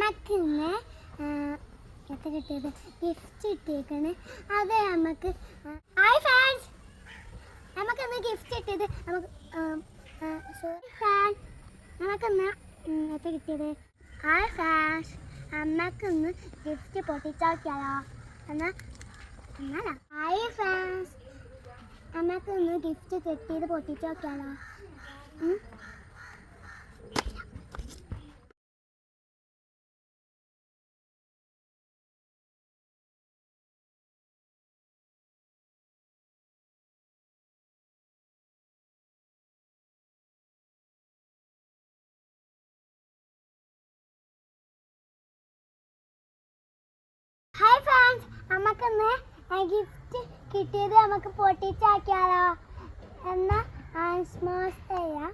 അമ്മക്ക് ഇന്ന് എത്ര കിട്ടിയത് ഗിഫ്റ്റ് കിട്ടിയേക്കാണ്. അത് നമുക്ക് ഹായ് ഫാൻസ്, നമുക്കിന്ന് ഗിഫ്റ്റ് കിട്ടിയത് നമുക്ക് സോറി ഫാൻ, നമുക്കിന്ന് എത്ര കിട്ടിയത് ഹായ് ഫാൻസ്, അമ്മക്കിന്ന് ഗിഫ്റ്റ് പൊട്ടിച്ചോക്കിയാലോ എന്നാലാ ഹായ് ഫാൻസ്, അമ്മക്കിന്ന് ഗിഫ്റ്റ് കിട്ടിയത് പൊട്ടിച്ചോക്കിയാലോ. ഹായ് ഫ്രണ്ട്സ്, നമുക്കിന്ന് ഗിഫ്റ്റ് കിട്ടിയത് നമുക്ക് പൊട്ടിച്ചാക്കിയാലോ. എന്നാൽ ആൻസ്മോസ് ചെയ്യാം.